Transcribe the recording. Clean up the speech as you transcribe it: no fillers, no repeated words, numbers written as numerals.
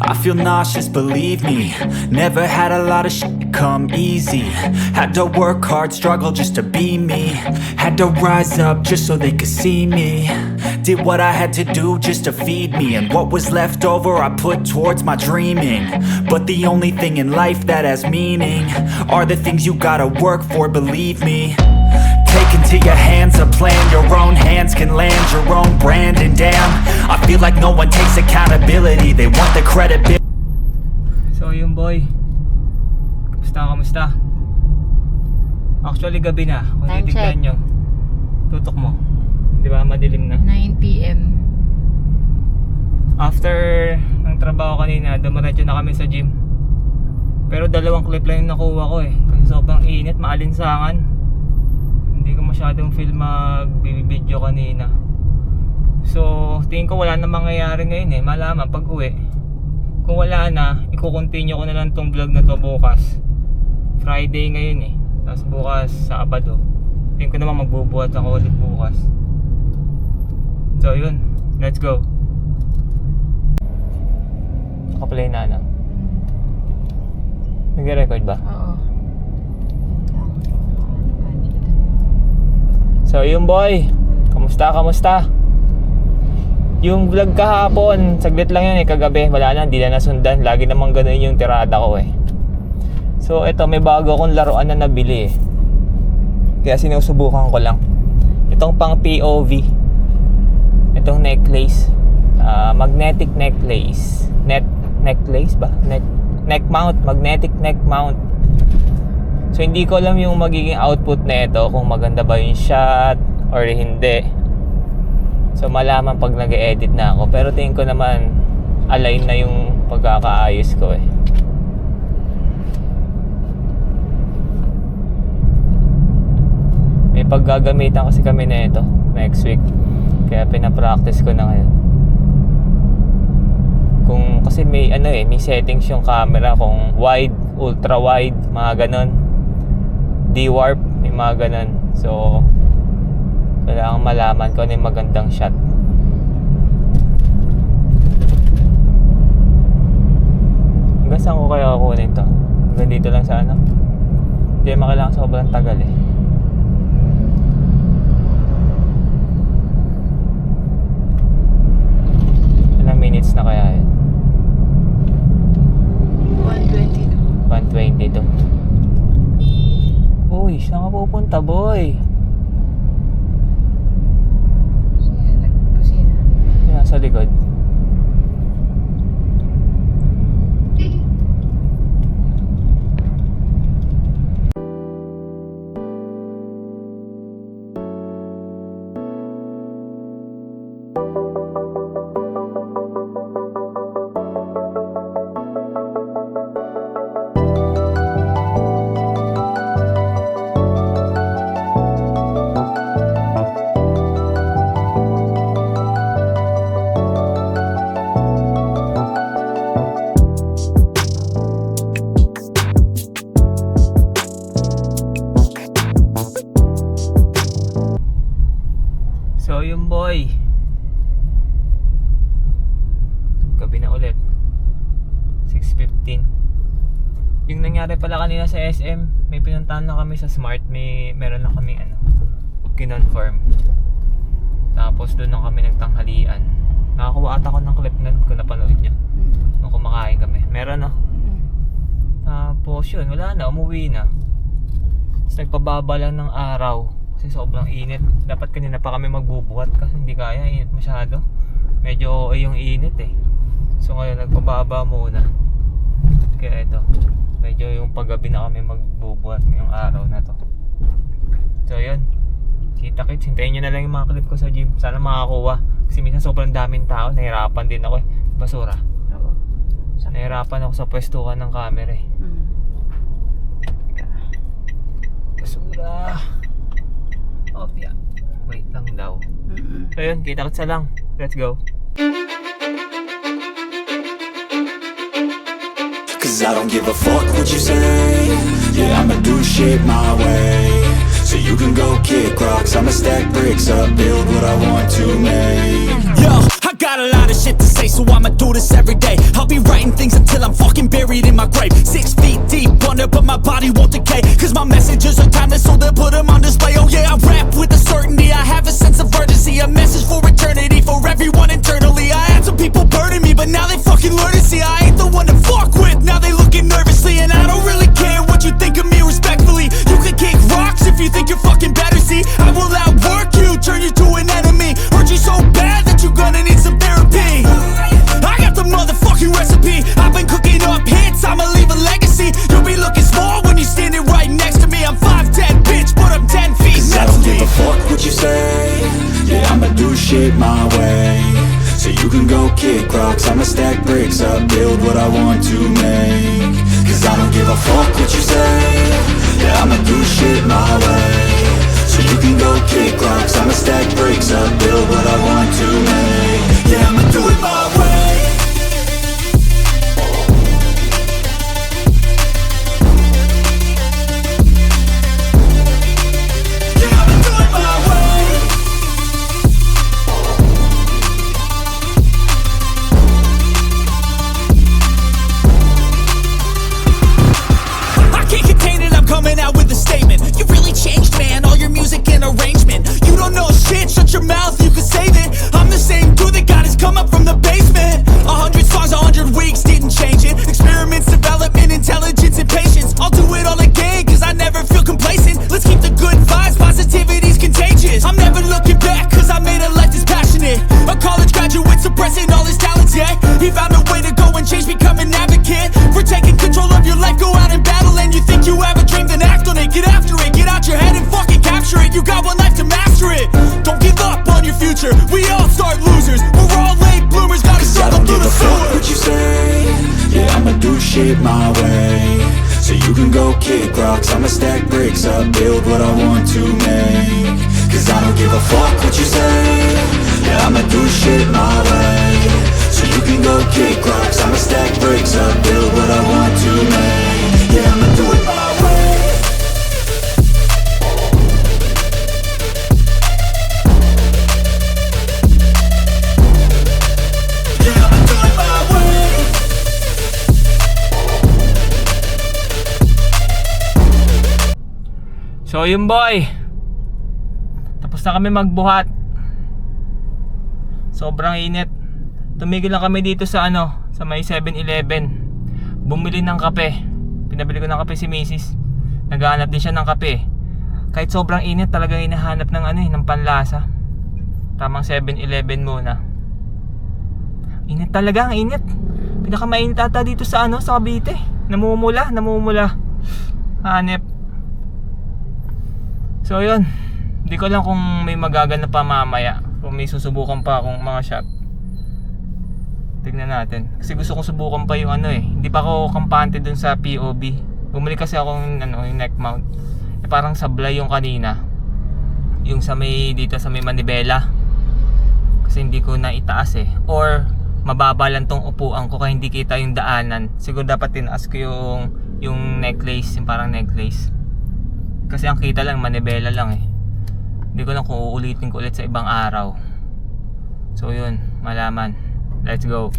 I feel nauseous, believe me. Never had a lot of shit come easy. Had to work hard, struggle just to be me. Had to rise up just so they could see me. Did what I had to do just to feed me. And what was left over I put towards my dreaming. But the only thing in life that has meaning are the things you gotta work for, believe me. Take into your hands a plan. Your own hands can land your own brand. And damn, I feel like no one takes accountability. They want the credibility. So yun boy, kamusta? Actually gabi na. Kung Time titignan check. nyo, tutok mo, di ba madilim na. 9 PM. After ng trabaho kanina, dumiretso na kami sa gym. Pero 2 clip lang yung nakuha ko eh. Kasi sobrang init, maalinsangan. Hindi ko masyadong feel mag-video kanina. So tingin ko wala na mangyayari ngayon eh. Malaman pag uwi. Kung wala na, i-continue ko na lang tong vlog na to bukas. Friday ngayon eh. Tapos bukas Sabado. Tingin ko naman magbubuhat ako ulit bukas. So yun, let's go. Nakaplay na ano? Nag-record ba? Oo. So yun boy, kamusta? Yung vlog kahapon, saglit lang yun eh, kagabi, wala na, hindi na nasundan. Lagi namang ganun yung tirada ko eh. So eto, may bago akong laruan na nabili eh. Kaya sinusubukan ko lang. Itong pang POV. Itong necklace, magnetic necklace. Necklace ba? Neck mount, magnetic neck mount. So hindi ko alam yung magiging output na ito, kung maganda ba yung shot or hindi. So malaman pag nag-edit na ako. Pero tingin ko naman align na yung pagkakaayos ko eh. May paggagamitan kasi kami na ito next week. Kaya pinapractice ko na ngayon. Kung kasi may ano eh, may settings yung camera kung wide, ultra wide, mga ganon. D-warp, may mga ganon. So kailangan malaman ko ano yung magandang shot. Hanggang saan ko kaya kukunin to? Hanggang dito lang sa ano? Hindi makailangan sobrang tagal eh. Ilang minutes na kaya yun? 122. 122. Uy, saan ka pupunta boy? Yan, sa likod. So yung boy, gabi na ulit, 6:15. Yung nangyari pala kanina sa SM, may pinuntahan na kami sa Smart. Meron na kami ano, kinonfirm. Tapos doon na kami nagtanghalian. Nakakuha ata ko ng clip na kung napanood nyo nung kumakain kami. Meron no? Tapos yun, wala na, umuwi na. Tapos nagpababa lang ng araw kasi sobrang init. Dapat kanina pa kami magbubuhat kasi hindi kaya, init masyado. Medyo yung init eh. So ngayon nagpababa muna. Kaya ito, medyo yung paggabi na kami magbubuhat ngayong araw na to. So yun, kita-kits, hintayin nyo na lang yung mga clip ko sa gym. Sana makakuha. Kasi minsan sobrang daming tao, nahirapan din ako eh. Basura. Oo. Nahirapan ako sa pwestuhan ng camera eh. Basura. Oh yeah. Wait lang daw. So yun, kita-kits na lang. Let's go. Cause I don't give a fuck what you say. Yeah, I'ma do shit my way. So you can go kick rocks, I'ma stack bricks up, build what I want to make. Yo, I got a lot of shit to say, so I'ma do this every day. I'll be writing things fucking buried in my grave. 6 feet deep under, but my body won't decay. Cause my messages are timeless, so they'll put them on display. Oh yeah, I rap with a certainty, I have a sense of urgency. A message for eternity, for everyone internally. I had some people burning me, but now they fucking learn to see I ain't the one to fuck with, now they looking nervously. And I don't really care what you think of me, respectfully. You can kick rocks if you think you're fucking better, see I will outwork you, turn you to an enemy. Hurt you so bad that you're gonna need some therapy. I got the motherfucking recipe, I've been cooking up hits, I'ma leave a legacy. You'll be looking small when you're standing right next to me. I'm 5'10", bitch, but I'm 10 feet Cause I next don't to give me. a fuck what you say. Yeah, I'ma do shit my way. So you can go kick rocks, I'ma stack bricks up, build what I want to make. Cause I don't give a fuck what you say. Yeah, I'ma do shit my way. So you can go kick rocks, I'ma stack bricks up, build what I want to make. Yeah, I'ma do it my way. Yeah, I'ma do it my way. I can't contain it, I'm coming out with a statement. You really changed, man, all your music and arrangement. You don't know shit, shut your mouth, you can save it. I'm the same dude that got his come up from the basement. 100 songs, 100 weeks, didn't change it. Experiments, development, intelligence, and patience. I'll do it all again, cause I never feel complacent. Let's keep the good vibes, positivity's contagious. I'm never looking back, cause I made a life that's passionate. A college graduate suppressing all his talents, yeah. He found a way to go and change, become an advocate. For taking control of your life, go out and battle. And you think you have a dream, then act on it. Get after it, get out your head and fucking capture it. You got one life to master it. Don't give up on your future, we all start losers. We're all late bloomers, gotta Cause I struggle don't through give the a fuck sewer. what you say. Yeah, I'ma do shit my way. So you can go kick rocks, I'ma stack bricks up, build what I want to make. Cause I don't give a fuck what you say. Yeah, I'ma do shit my way. So you can go kick rocks, I'ma stack bricks up, build what I want to make. Yeah, I'ma do it my way. Yeah, I'ma do it my way. So yun boy, tapos na kami magbuhat. Sobrang init. Tumigil lang kami dito sa sa may 7-Eleven. Bumili ng kape. Pinabili ko ng kape si Mrs. Naghahanap din siya ng kape. Kahit sobrang init, talagang hinahanap ng ng panlasa. Tamang 7-Eleven muna. Init talaga, ang init. Pinakamainit ata dito sa sa Cavite. Namumula. Hanep. So yun, hindi ko lang kung may magaganap pa mamaya, kung may susubukan pa akong mga shop. Tignan natin, kasi gusto kong subukan pa yung hindi pa ako kampante dun sa POV. Bumili kasi ako yung neck mount, parang sablay yung kanina, yung sa may dito sa may manibela, kasi hindi ko na itaas or mababa lang tong upuan ko kaya hindi kita yung daanan. Siguro dapat tinaas ko yung necklace, yung parang necklace. Kasi ang kita lang, manibela lang Hindi ko lang kung uulitin ko ulit sa ibang araw. So yun, malaman. Let's go.